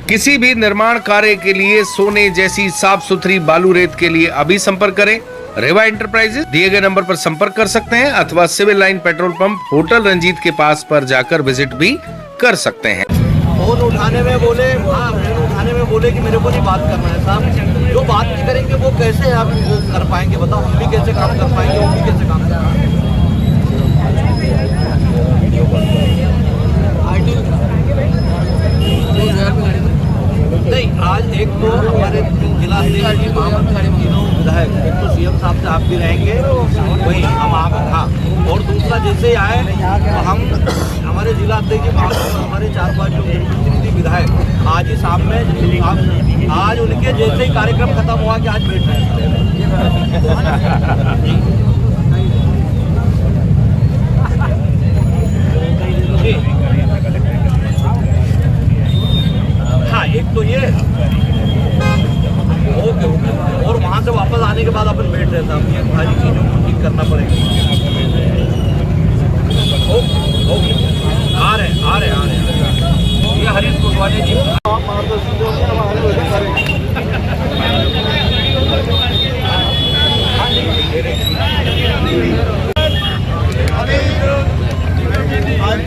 किसी भी निर्माण कार्य के लिए सोने जैसी साफ सुथरी बालू रेत के लिए अभी संपर्क करें। रेवा एंटरप्राइजेज दिए गए नंबर पर संपर्क कर सकते हैं अथवा civil line petrol pump hotel Ranjit के पास पर जाकर विजिट भी कर सकते हैं। फोन उठाने में बोले कि मेरे को नहीं बात करना है साहब। जो बात नहीं करेंगे वो कैसे आप वो कर पाएंगे बताओ। हम भी कैसे काम कर पाएंगे, वो भी कैसे काम कर पाएंगे। नहीं, आज एक तो हमारे जिला तीनों विधायक, एक तो सीएम साहब से आप भी रहेंगे, वही हम आप हाँ, और दूसरा जैसे ही आए तो हम हमारे जिला अध्यक्ष हमारे 4-5 जो प्रतिनिधि विधायक आज ही सामने आज उनके जैसे ही कार्यक्रम खत्म हुआ कि आज बैठ रहे हैं। हाँ, एक तो ये ओके और वहाँ से वापस आने के बाद अपन बैठ रहे थे, ये सारी चीज़ों को ठीक करना पड़ेगा। ओके आ रहे ये हरीश कोटवानी जी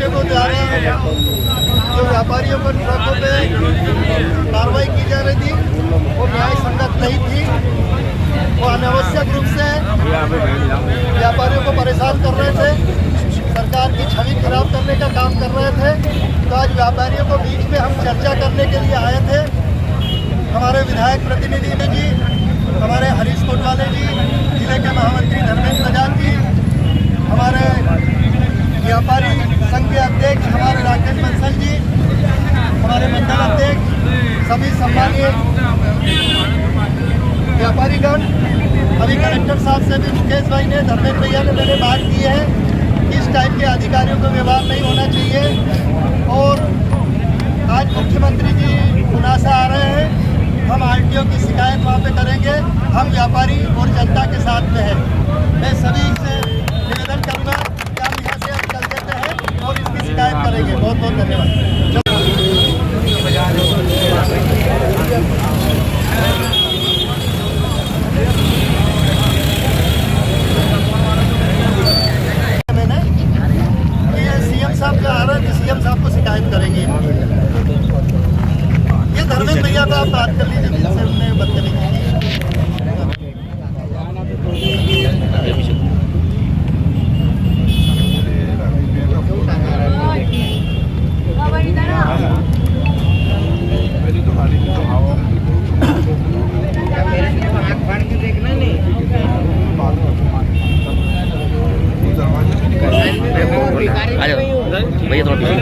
को जा रहे हैं। जो व्यापारियों पर ट्रकों पे कार्रवाई की जा रही थी वो न्याय संगत नहीं थी। वो अनावश्यक रूप से व्यापारियों को परेशान कर रहे थे, सरकार की छवि खराब करने का काम कर रहे थे। तो आज व्यापारियों को बीच में हम चर्चा करने के लिए आए थे। हमारे विधायक प्रतिनिधि जी, हमारे हरीश कोटवानी जी, जिले के महामंत्री धर्मेंद्र प्रजात जी, हमारे व्यापारी संघ के अध्यक्ष हमारे राकेश बंसल जी, हमारे मंडल अध्यक्ष, सभी सम्मानीय व्यापारीगण, अभी कलेक्टर साहब से भी मुकेश भाई ने, धर्मेंद्र भैया ने मैंने बात की है कि इस टाइप के अधिकारियों का व्यवहार नहीं होना चाहिए। और आज मुख्यमंत्री जी पुनासा आ रहे हैं, हम आरटीओ की शिकायत वहाँ पे करेंगे। हम व्यापारी और जनता के साथ में हैं। मैं सभी से निवेदन करूँगा कि हम यहाँ से अब चल देते हैं और इसकी शिकायत करेंगे। बहुत बहुत धन्यवाद। मैंने ये सीएम साहब का आ रहा है कि सीएम साहब को शिकायत करेंगे। ये धर्मेंद्र भैया का आप बात कर लीजिए, जिनसे हमने बदतमीजी की। भैया थोड़ा अच्छा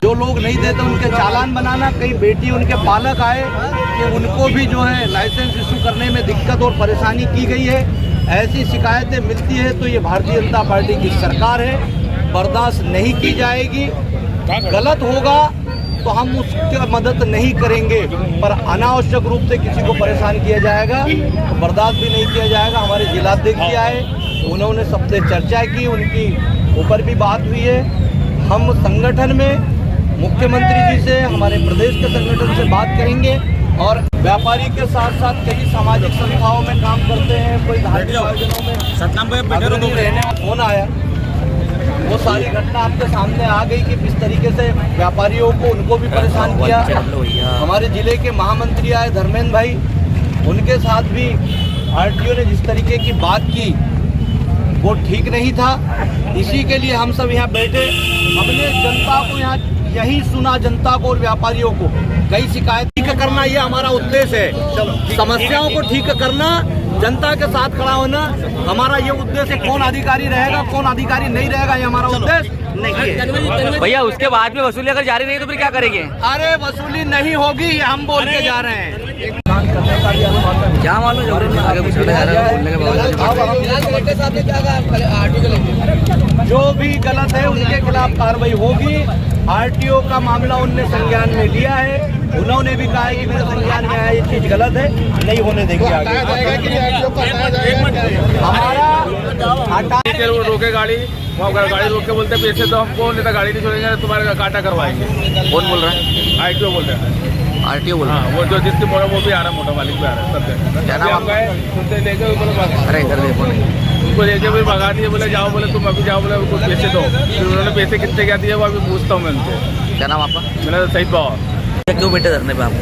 जो लोग नहीं देते उनके चालान बनाना। कई बेटी उनके पालक आए कि उनको भी जो है लाइसेंस इशू करने में दिक्कत और परेशानी की गई है। ऐसी शिकायतें मिलती है तो ये भारतीय जनता पार्टी की सरकार है, बर्दाश्त नहीं की जाएगी। गलत होगा तो हम उसकी मदद नहीं करेंगे, पर अनावश्यक रूप से किसी को परेशान किया जाएगा तो बर्दाश्त भी नहीं किया जाएगा। हमारे जिलाध्यक्ष जी आए, उन्होंने सबसे चर्चा की, उनकी ऊपर भी बात हुई है। हम संगठन में मुख्यमंत्री जी से, हमारे प्रदेश के संगठन से बात करेंगे और व्यापारी के साथ साथ कई सामाजिक संस्थाओं में काम करते हैं, कोई धार्मिक आयोजनों में अग्रणी रहने का फोन आया। वो सारी घटना आपके सामने आ गई कि किस तरीके से व्यापारियों को उनको भी परेशान किया। हमारे जिले के महामंत्री आए धर्मेंद्र भाई, उनके साथ भी आरटीओ ने जिस तरीके की बात की वो ठीक नहीं था। इसी के लिए हम सब यहाँ बैठे, हमने जनता को यहाँ यही सुना, जनता को और व्यापारियों को। कई शिकायत ठीक करना ये हमारा उद्देश्य है, समस्याओं को ठीक करना, जनता के साथ खड़ा होना हमारा ये उद्देश्य है। कौन अधिकारी रहेगा कौन अधिकारी नहीं रहेगा ये हमारा उद्देश्य नहीं है। भैया उसके बाद में वसूली अगर जारी नहीं तो फिर क्या करेंगे? अरे वसूली नहीं होगी ये हम बोल के जा रहे हैं। क्या मालूम आगे कुछ बोलने के बाद भी गलत है उनके खिलाफ कार्रवाई होगी। आरटीओ का मामला उनने संज्ञान में लिया है, उन्होंने भी कहा है कि मेरे संज्ञान में आया, ये चीज गलत है, नहीं होने देंगे आगे। हमारा वो रोके गाड़ी, वो गाड़ी रोक के बोलते पैसे तो हमको, नहीं तो गाड़ी नहीं छोड़ेंगे, तुम्हारे काटा करवाएंगे। कौन बोल रहा है? आरटीओ बोल रहे हैं। आरटीओ बोल रहा हाँ, वो जो जिसकी मोटर वो भी आ रहा है, मोटर मालिक भी आ रहा है, सब क्या नाम आपका? सुनते लेके बोले अरे इधर देखो नहीं। उनको लेके भी भगा दिए, बोले जाओ, बोले तुम अभी जाओ, बोले कुछ पैसे दो। फिर उन्होंने पैसे कितने क्या दिए वो अभी पूछता हूँ मैं उनसे। क्या नाम आपका? मैंने तो सही पावा। क्यों बैठे धरने पे आप?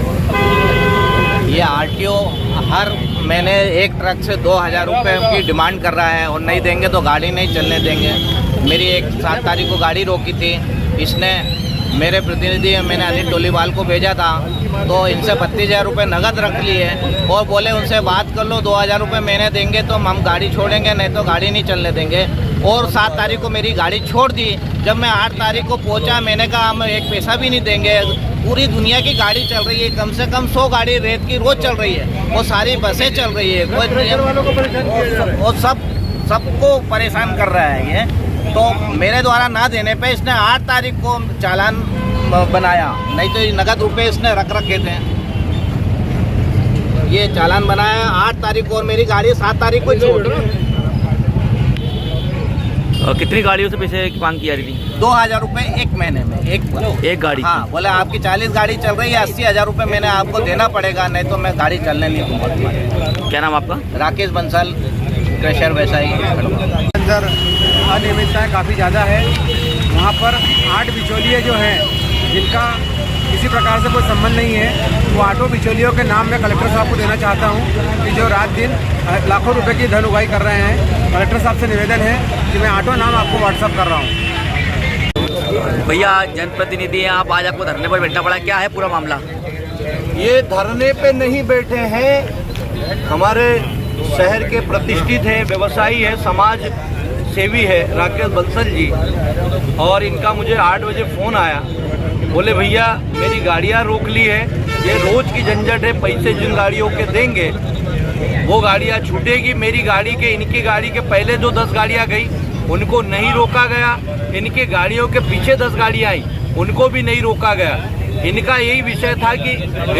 ये आरटीओ हर महीने एक ट्रक से 2000 रुपये की डिमांड कर रहा है और नहीं देंगे तो गाड़ी नहीं चलने देंगे। मेरी 7 तारीख को गाड़ी रोकी थी, इसने मेरे प्रतिनिधि मैंने अनिल टोलीवाल को भेजा था, तो इनसे 32,000 रुपये नगद रख लिए और बोले उनसे बात कर लो, 2000 रुपये महीने देंगे तो हम गाड़ी छोड़ेंगे, नहीं तो गाड़ी नहीं चलने देंगे। और 7 तारीख को मेरी गाड़ी छोड़ दी। जब मैं 8 तारीख को पहुंचा, मैंने कहा हम एक पैसा भी नहीं देंगे, पूरी दुनिया की गाड़ी चल रही है, कम से कम 100 गाड़ी रेत की रोज चल रही है, वो सारी बसें चल रही है, वो सबको परेशान कर रहा है ये। तो मेरे द्वारा ना देने पे इसने 8 तारीख को चालान बनाया, नहीं तो ये नगद रुपए इसने रख रखे थे। ये चालान बनाया 8 तारीख को और मेरी गाड़ी 7 तारीख को छोड़। और कितनी गाड़ियों से पैसे की मांग की जा रही थी? 2000 रुपये एक महीने में एक गाड़ी? हाँ, बोले आपकी 40 गाड़ी चल रही है, 80,000 रुपये मैंने आपको देना पड़ेगा, नहीं तो मैं गाड़ी चलने नहीं दूंगा। क्या नाम आपका? राकेश बंसल, क्रशर वैसाई। अंदर अनियमितताएँ काफ़ी ज़्यादा है। वहाँ पर 8 बिचौलिए जो हैं, जिनका किसी प्रकार से कोई संबंध नहीं है, वो 8 बिचौलियों के नाम मैं कलेक्टर साहब को देना चाहता हूँ कि जो रात दिन लाखों रुपए की धन उगाही कर रहे हैं। कलेक्टर साहब से निवेदन है कि मैं 8 नाम आपको व्हाट्सअप कर रहा हूँ। भैया जनप्रतिनिधि हैं आप, आज आपको धरने पर बैठना पड़ा, क्या है पूरा मामला? ये धरने पे नहीं बैठे हैं, हमारे शहर के प्रतिष्ठित हैं, व्यवसायी है, समाज सेवी है राकेश बंसल जी, और इनका मुझे 8 बजे फ़ोन आया, बोले भैया मेरी गाड़ियाँ रोक ली है, ये रोज़ की झंझट है, पैसे जिन गाड़ियों के देंगे वो गाड़ियाँ छूटेगी। मेरी गाड़ी के, इनकी गाड़ी के पहले जो 10 गाड़ियाँ गई उनको नहीं रोका गया, इनके गाड़ियों के पीछे 10 गाड़ियाँ आई उनको भी नहीं रोका गया। इनका यही विषय था कि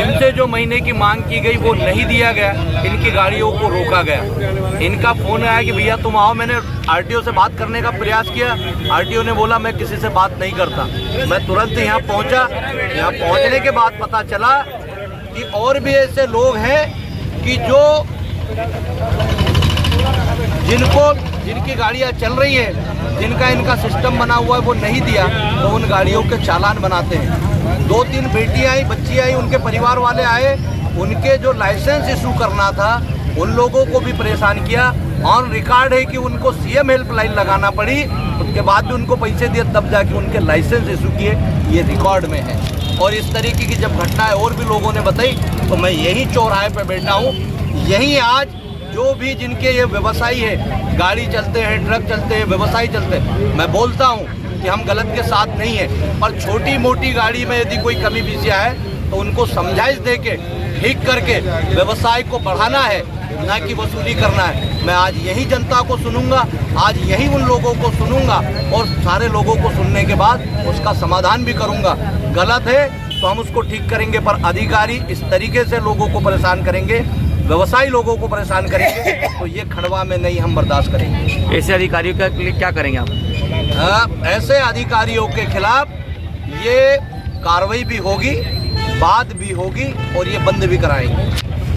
इनसे जो महीने की मांग की गई वो नहीं दिया गया, इनकी गाड़ियों को रोका गया। इनका फ़ोन आया कि भैया तुम आओ, मैंने आरटीओ से बात करने का प्रयास किया, आरटीओ ने बोला मैं किसी से बात नहीं करता। मैं तुरंत यहाँ पहुँचा, यहाँ पहुँचने के बाद पता चला कि और भी ऐसे लोग हैं कि जो जिनकी गाड़ियाँ चल रही है, जिनका इनका सिस्टम बना हुआ है वो नहीं दिया, तो उन गाड़ियों के चालान बनाते हैं। 2-3 बेटियाँ आई, बच्ची आई, उनके परिवार वाले आए, उनके जो लाइसेंस इशू करना था उन लोगों को भी परेशान किया। ऑन रिकॉर्ड है कि उनको सीएम हेल्पलाइन लगाना पड़ी, उसके बाद भी उनको पैसे दिए तब जाके उनके लाइसेंस इशू किए, ये रिकॉर्ड में है। और इस तरीके की जब घटनाएं और भी लोगों ने बताई, तो मैं यही चौराहे पर बैठा हूँ, यही आज जो भी जिनके ये व्यवसायी है, गाड़ी चलते हैं, ट्रक चलते हैं, व्यवसायी चलते हैं, मैं बोलता हूँ कि हम गलत के साथ नहीं है, पर छोटी मोटी गाड़ी में यदि कोई कमी विषय है तो उनको समझाइश दे के ठीक करके व्यवसाय को बढ़ाना है, ना कि वसूली करना है। मैं आज यही जनता को सुनूंगा, आज यही उन लोगों को सुनूंगा और सारे लोगों को सुनने के बाद उसका समाधान भी करूंगा। गलत है तो हम उसको ठीक करेंगे, पर अधिकारी इस तरीके से लोगों को परेशान करेंगे, व्यवसायी लोगों को परेशान करेंगे, तो ये खंडवा में नहीं हम बर्दाश्त करेंगे। ऐसे अधिकारियों के लिए क्या करेंगे आप? ऐसे अधिकारियों के खिलाफ ये कार्रवाई भी होगी, बात भी होगी और ये बंद भी कराएंगे।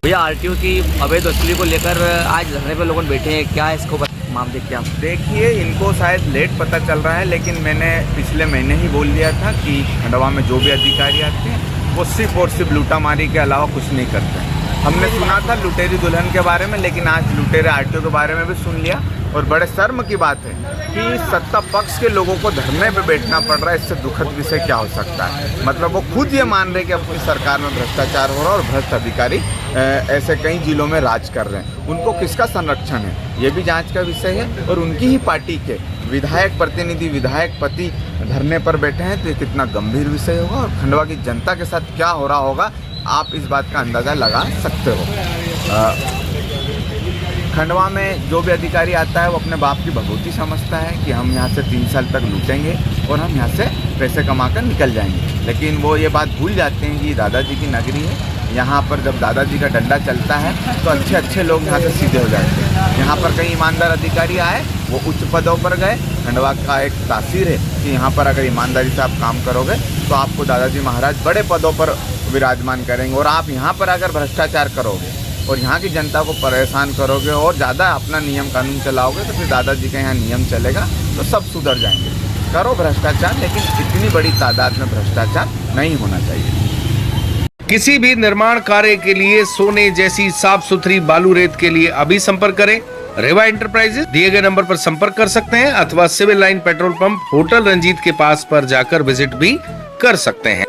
भैया आरटीओ की अवैध वसूली को लेकर आज धरने पर लोग बैठे हैं, क्या है इसको मामले क्या? देखिए, इनको शायद लेट पता चल रहा है, लेकिन मैंने पिछले महीने ही बोल दिया था कि खंडवा में जो भी अधिकारी आते हैं वो सिर्फ और सिर्फ लूटामारी के अलावा कुछ नहीं करते हैं। हमने सुना था लुटेरी दुल्हन के बारे में, लेकिन आज लुटेरे आरटीओ के बारे में भी सुन लिया। और बड़े शर्म की बात है कि सत्ता पक्ष के लोगों को धरने पे बैठना पड़ रहा है। इससे दुखद विषय क्या हो सकता है? मतलब वो खुद ये मान रहे कि अपनी सरकार में भ्रष्टाचार हो रहा है और भ्रष्ट अधिकारी ऐसे कई जिलों में राज कर रहे हैं। उनको किसका संरक्षण है, ये भी जांच का विषय है। और उनकी ही पार्टी के विधायक प्रतिनिधि, विधायक पति धरने पर बैठे हैं, तो ये कितना गंभीर विषय होगा और खंडवा की जनता के साथ क्या हो रहा होगा, आप इस बात का अंदाज़ा लगा सकते हो। खंडवा में जो भी अधिकारी आता है वो अपने बाप की भगवती समझता है कि हम यहाँ से 3 साल तक लूटेंगे और हम यहाँ से पैसे कमाकर निकल जाएंगे, लेकिन वो ये बात भूल जाते हैं कि दादाजी की नगरी है। यहाँ पर जब दादाजी का डंडा चलता है तो अच्छे अच्छे लोग यहाँ से सीधे हो जाते हैं। यहाँ पर कई ईमानदार अधिकारी आए, वो उच्च पदों पर गए। खंडवा का एक तासीर है कि यहाँ पर अगर ईमानदारी से आप काम करोगे तो आपको दादाजी महाराज बड़े पदों पर विराजमान करेंगे, और आप यहाँ पर अगर भ्रष्टाचार करोगे और यहाँ की जनता को परेशान करोगे और ज़्यादा अपना नियम कानून चलाओगे तो फिर दादाजी का यहाँ नियम चलेगा तो सब सुधर जाएंगे। करो भ्रष्टाचार, लेकिन इतनी बड़ी तादाद में भ्रष्टाचार नहीं होना चाहिए। किसी भी निर्माण कार्य के लिए सोने जैसी साफ सुथरी बालू रेत के लिए अभी संपर्क करें रेवा एंटरप्राइजेज। दिए गए नंबर पर संपर्क कर सकते हैं अथवा civil line petrol pump hotel Ranjit के पास पर जाकर विजिट भी कर सकते हैं।